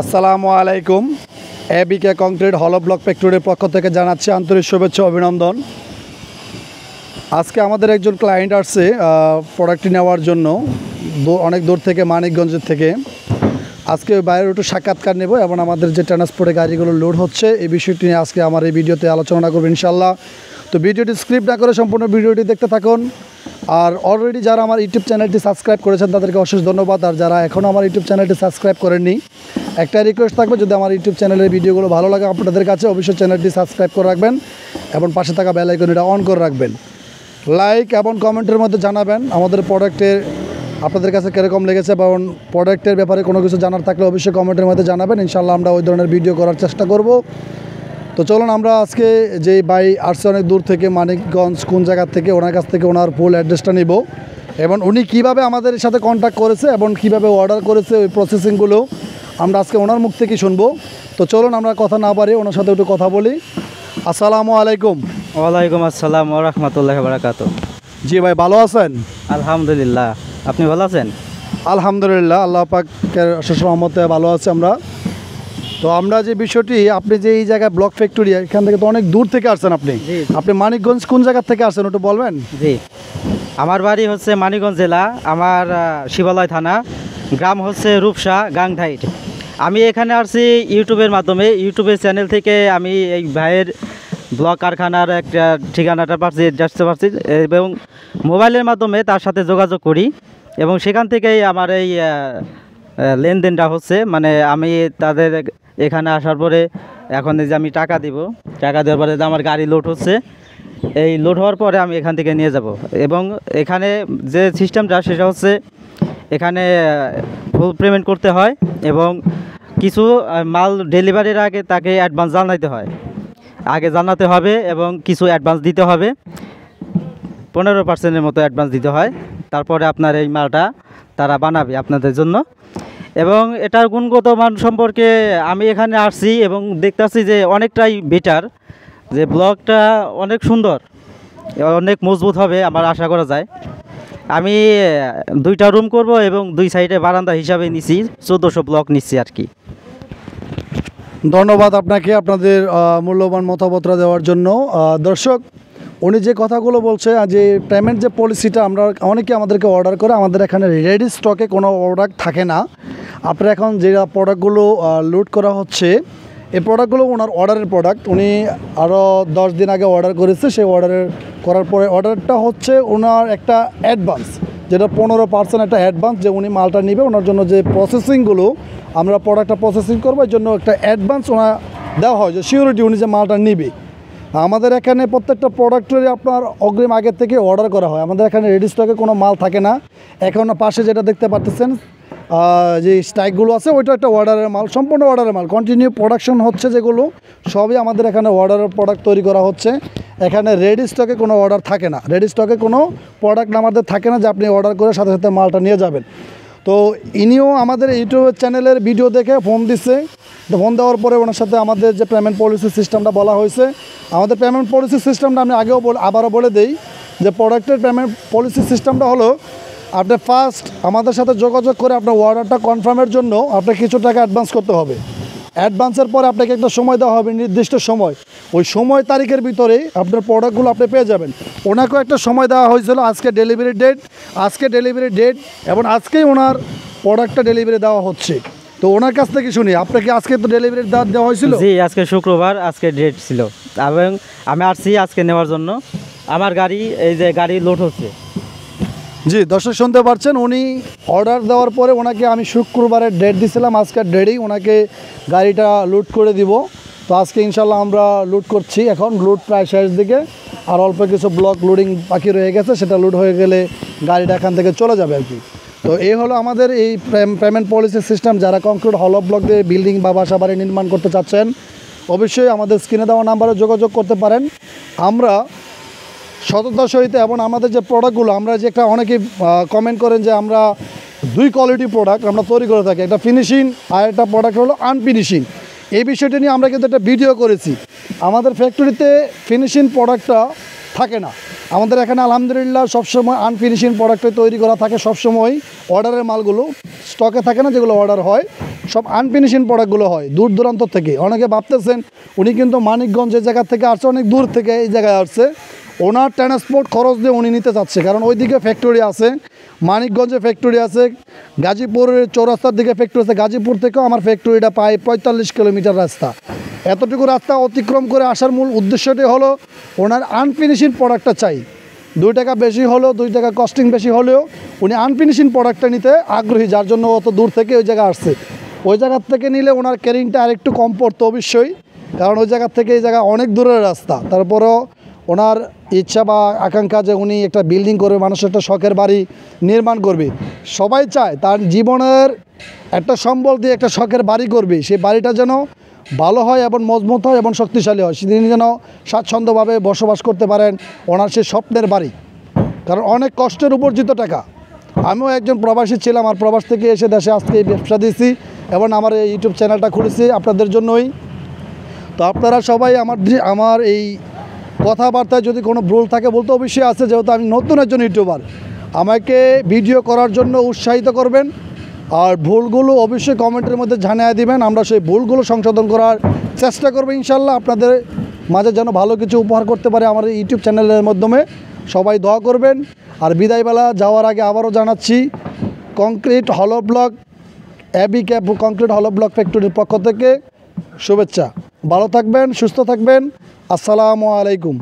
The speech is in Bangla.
আসসালামু আলাইকুম। এবিকে কংক্রিট হলো ব্লক ফ্যাক্টরির পক্ষ থেকে জানাচ্ছি আন্তরিক শুভেচ্ছা অভিনন্দন। আজকে আমাদের একজন ক্লায়েন্ট আসছে প্রোডাক্টটি নেওয়ার জন্য অনেক দূর থেকে, মানিকগঞ্জের থেকে। আজকে বাইরের একটু সাক্ষাৎকার নেব এবং আমাদের যে ট্রান্সপোর্টে গাড়িগুলো লোড হচ্ছে এই বিষয়টি নিয়ে আজকে আমার এই ভিডিওতে আলোচনা করব ইনশাল্লাহ। তো ভিডিওটি স্ক্রিপ্ট না করে সম্পূর্ণ ভিডিওটি দেখতে থাকুন। আর অলরেডি যারা আমার ইউটিউব চ্যানেলটি সাবস্ক্রাইব করেছেন তাদেরকে অশেষ ধন্যবাদ। আর যারা এখনও আমার ইউটিউব চ্যানেলটি সাবস্ক্রাইব করেননি, একটা রিকোয়েস্ট থাকবে, যদি আমার ইউটিউব চ্যানেলের ভিডিওগুলো ভালো লাগে আপনাদের কাছে অবশ্যই চ্যানেলটি সাবস্ক্রাইব করে রাখবেন এবং পাশে থাকা বেল আইকনটা অন করে রাখবেন। লাইক এবং কমেন্টের মধ্যে জানাবেন আমাদের প্রোডাক্টের আপনাদের কাছে কীরকম লেগেছে এবং প্রোডাক্টের ব্যাপারে কোনো কিছু জানার থাকলে অবশ্যই কমেন্টের মধ্যে জানাবেন। ইনশাল্লাহ আমরা ওই ধরনের ভিডিও করার চেষ্টা করব। তো চলুন আমরা আজকে যে ভাই আসছে অনেক দূর থেকে, মানিকগঞ্জ কোন জায়গা থেকে, ওনার কাছ থেকে ওনার ফুল অ্যাড্রেসটা নিব এবং উনি কীভাবে আমাদের সাথে কন্ট্যাক্ট করেছে এবং কীভাবে অর্ডার করেছে ওই প্রসেসিংগুলো আমরা আজকে ওনার মুখ থেকে শুনবো। তো চলুন আমরা কথা না পারি ওনার সাথে একটু কথা বলি। আসসালামু আলাইকুম। ওয়ালাইকুম আসসালাম ওয়া রাহমাতুল্লাহি ওয়া বারাকাতুহু। জি ভাই, ভালো আছেন? আলহামদুলিল্লাহ, আপনি ভালো আছেন? আলহামদুলিল্লাহ, আল্লাহ পাকের অশেষ রহমতে ভালো আছি আমরা। তো আমরা যে বিষয়টি, আপনি যে এই জায়গায় ব্লক ফ্যাক্টরি, এখান থেকে তো অনেক দূর থেকে আসছেন আপনি। আপনি মানিকগঞ্জ কোন জায়গা থেকে আসছেন একটু বলবেন? জি, আমার বাড়ি হচ্ছে মানিকগঞ্জ জেলা, আমার শিবালয় থানা, গ্রাম হচ্ছে রূপসা গাংধাইট। আমি এখানে আসছি ইউটিউবের মাধ্যমে, ইউটিউবের চ্যানেল থেকে আমি এই ভাইয়ের ব্লক কারখানার একটা ঠিকানাটা পাচ্ছি, অ্যাড্রেসটা পাচ্ছি এবং মোবাইলের মাধ্যমে তার সাথে যোগাযোগ করি এবং সেখান থেকেই আমার এই লেনদেনটা হচ্ছে। মানে আমি তাদের এখানে আসার পরে এখন যে আমি টাকা দিব, টাকা দেওয়ার পরে যে আমার গাড়ি লোড হচ্ছে, এই লোড হওয়ার পরে আমি এখান থেকে নিয়ে যাব এবং এখানে যে সিস্টেমটা সেটা হচ্ছে এখানে ফুল পেমেন্ট করতে হয় এবং কিছু মাল ডেলিভারির আগে তাকে অ্যাডভান্স জানাতে হবে এবং কিছু অ্যাডভান্স দিতে হবে, 15% মতো অ্যাডভান্স দিতে হয়। তারপরে আপনার এই মালটা তারা বানাবে আপনাদের জন্য। এবং এটার গুণগত মান সম্পর্কে আমি এখানে আসছি এবং দেখতে পাচ্ছি যে অনেকটাই বেটার, যে ব্লকটা অনেক সুন্দর, অনেক মজবুত হবে আমার আশা করা যায়। আমি 2টা রুম করব এবং 2 সাইডে বারান্দা হিসাবে নিছি, 1400 ব্লক নিচ্ছি আর কি। ধন্যবাদ আপনাকে আপনাদের মূল্যবান মতামতটা দেওয়ার জন্য। দর্শক, উনি যে কথাগুলো বলছে, যে পেমেন্ট যে পলিসিটা, আমরা অনেকে আমাদেরকে অর্ডার করে, আমাদের এখানে রেডি স্টকে কোনো প্রোডাক্ট থাকে না। আপনার এখন যে প্রোডাক্টগুলো লোড করা হচ্ছে এই প্রোডাক্টগুলো ওনার অর্ডারের প্রোডাক্ট। উনি আরও 10 দিন আগে অর্ডার করেছে। সেই করার পরে অর্ডারটা হচ্ছে ওনার একটা অ্যাডভান্স, যেটা 15% একটা অ্যাডভান্স, যে উনি মালটা নেবে, ওনার জন্য যে প্রসেসিংগুলো আমরা প্রোডাক্টটা প্রসেসিং করবো, এর জন্য একটা অ্যাডভান্স ওনার দেওয়া হয়, যে সিওরিটি উনি যে মালটা নেবে। আমাদের এখানে প্রত্যেকটা প্রোডাক্টেরই আপনার অগ্রিম আগের থেকে অর্ডার করা হয়। আমাদের এখানে রেডি স্টকে কোনো মাল থাকে না। এখন পাশে যেটা দেখতে পাচ্ছেন যে স্ট্রাইকগুলো আছে, ওইটা একটা অর্ডারের মাল, সম্পূর্ণ অর্ডারের মাল, কন্টিনিউ প্রোডাকশন হচ্ছে, যেগুলো সবই আমাদের এখানে অর্ডারের প্রোডাক্ট তৈরি করা হচ্ছে। এখানে রেডি স্টকে কোনো অর্ডার থাকে না, রেডি স্টকে কোনো প্রোডাক্ট আমাদের থাকে না যে আপনি অর্ডার করে সাথে সাথে মালটা নিয়ে যাবেন। তো ইনিও আমাদের ইউটিউব চ্যানেলের ভিডিও দেখে ফোন দিচ্ছে। তো ফোন দেওয়ার পরে ওনার সাথে আমাদের যে পেমেন্ট পলিসি সিস্টেমটা বলা হয়েছে, আমাদের পেমেন্ট পলিসি সিস্টেমটা আমি আগেও আবারও বলে দিই, যে প্রোডাক্টের পেমেন্ট পলিসি সিস্টেমটা হলো, আপনি ফার্স্ট আমাদের সাথে যোগাযোগ করে আপনার অর্ডারটা কনফার্মের জন্য আপনাকে কিছু টাকা অ্যাডভান্স করতে হবে। অ্যাডভান্সের পরে আপনাকে একটা সময় দেওয়া হবে, নির্দিষ্ট সময়, ওই সময় তারিখের ভিতরে আপনার প্রোডাক্টগুলো আপনি পেয়ে যাবেন। ওনাকেও একটা সময় দেওয়া হয়েছিল, আজকে ডেলিভারি ডেট এবং আজকেই ওনার প্রোডাক্টটা ডেলিভারি দেওয়া হচ্ছে। তো ওনার কাছ থেকে শুনি, আপনাকে আজকে তো ডেলিভারি দেওয়া হয়েছিল? জি, আজকে শুক্রবার, আজকে ডেট ছিল এবং আমি আসছি আজকে নেওয়ার জন্য। আমার গাড়ি, এই যে গাড়ি লোড হচ্ছে। জি দর্শক, শুনতে পাচ্ছেন, উনি অর্ডার দেওয়ার পরে ওনাকে আমি শুক্রবারের ডেট দিয়েছিলাম, আজকের ডেটেই ওনাকে গাড়িটা লোড করে দিব। তো আজকে ইনশাল্লাহ আমরা লোড করছি। এখন লোড প্রায় শেষ দিকে, আর অল্প কিছু ব্লক লোডিং বাকি রয়ে গেছে, সেটা লোড হয়ে গেলে গাড়িটা এখান থেকে চলে যাবে আর কি। তো এই হলো আমাদের এই পেমেন্ট পলিসি সিস্টেম। যারা কংক্রিট হলো ব্লক দিয়ে বিল্ডিং বা বাসা বাড়ি নির্মাণ করতে চাচ্ছেন, অবশ্যই আমাদের স্ক্রিনে দেওয়া নাম্বারে যোগাযোগ করতে পারেন। আমরা সততার সহিত এবং আমাদের যে প্রোডাক্টগুলো, আমরা যে একটা অনেকে কমেন্ট করেন যে আমরা 2 কোয়ালিটি প্রোডাক্ট আমরা তৈরি করে থাকি, একটা ফিনিশিং আর একটা প্রোডাক্ট হলো আনফিনিশিং। এই বিষয়টা নিয়ে আমরা কিন্তু একটা ভিডিও করেছি। আমাদের ফ্যাক্টরিতে ফিনিশিং প্রোডাক্টটা থাকে না, আমাদের এখানে আলহামদুলিল্লাহ সবসময় আনফিনিশিং প্রোডাক্টে তৈরি করা থাকে, সবসময় অর্ডারের মালগুলো স্টকে থাকে না, যেগুলো অর্ডার হয় সব আনফিনিশিং প্রোডাক্টগুলো হয় দূর দূরান্ত থেকে। অনেকে ভাবতেছেন উনি কিন্তু মানিকগঞ্জের জায়গা থেকে আসছে, অনেক দূর থেকে এই জায়গায় আসছে, ওনার ট্রান্সপোর্ট খরচ দিয়ে উনি নিতে চাচ্ছে, কারণ ওইদিকে ফ্যাক্টরি আছে, মানিকগঞ্জে ফ্যাক্টরি আছে, গাজীপুরের চৌরাস্তার দিকে ফ্যাক্টরি আছে, গাজীপুর থেকেও আমার ফ্যাক্টরিটা প্রায় 45 কিলোমিটার রাস্তা। এতটুকু রাস্তা অতিক্রম করে আসার মূল উদ্দেশ্যটি হলো ওনার আনফিনিশিং প্রোডাক্টটা চাই। 2 টাকা বেশি হলেও, 2 টাকা কস্টিং বেশি হলেও উনি আনফিনিশিং প্রোডাক্টটা নিতে আগ্রহী, যার জন্য অত দূর থেকে ওই জায়গায় আসছে। ওই জায়গার থেকে নিলে ওনার ক্যারিংটা আরেকটু কম পড়তো অবশ্যই, কারণ ওই জায়গার থেকে এই জায়গা অনেক দূরের রাস্তা। তারপরেও ওনার ইচ্ছা বা আকাঙ্ক্ষা যে উনি একটা বিল্ডিং করবে, মানুষের একটা শখের বাড়ি নির্মাণ করবে। সবাই চায় তার জীবনের একটা সম্বল দিয়ে একটা শখের বাড়ি করবে, সেই বাড়িটা যেন ভালো হয় এবং মজবুত হয় এবং শক্তিশালী হয়, সেদিন যেন স্বাচ্ছন্দ্যভাবে বসবাস করতে পারেন, ওনার সেই স্বপ্নের বাড়ি। কারণ অনেক কষ্টের উপার্জিত টাকা। আমিও একজন প্রবাসী ছিলাম, আর প্রবাস থেকে এসে দেশে আজকে এই ব্যবসা দিয়েছি এবং আমার এই ইউটিউব চ্যানেলটা খুলেছি আপনাদের জন্যই। তো আপনারা সবাই আমার এই কথাবার্তায় যদি কোনো ভুল থাকে, বলতে অবশ্যই আছে, যেহেতু আমি নতুন একজন ইউটিউবার, আমাকে ভিডিও করার জন্য উৎসাহিত করবেন, আর ভুলগুলো অবশ্যই কমেন্টের মধ্যে জানিয়ে দিবেন। আমরা সেই ভুলগুলো সংশোধন করার চেষ্টা করবো ইনশাল্লাহ, আপনাদের মাঝে যেন ভালো কিছু উপহার করতে পারে আমার এই ইউটিউব চ্যানেলের মাধ্যমে। সবাই দোয়া করবেন। আর বিদায়বেলা যাওয়ার আগে আবারও জানাচ্ছি, কংক্রিট হলো ব্লক এবি ক্যাপ কংক্রিট হলো ব্লক ফ্যাক্টরির পক্ষ থেকে শুভেচ্ছা। ভালো থাকবেন, সুস্থ থাকবেন। আসসালামু আলাইকুম।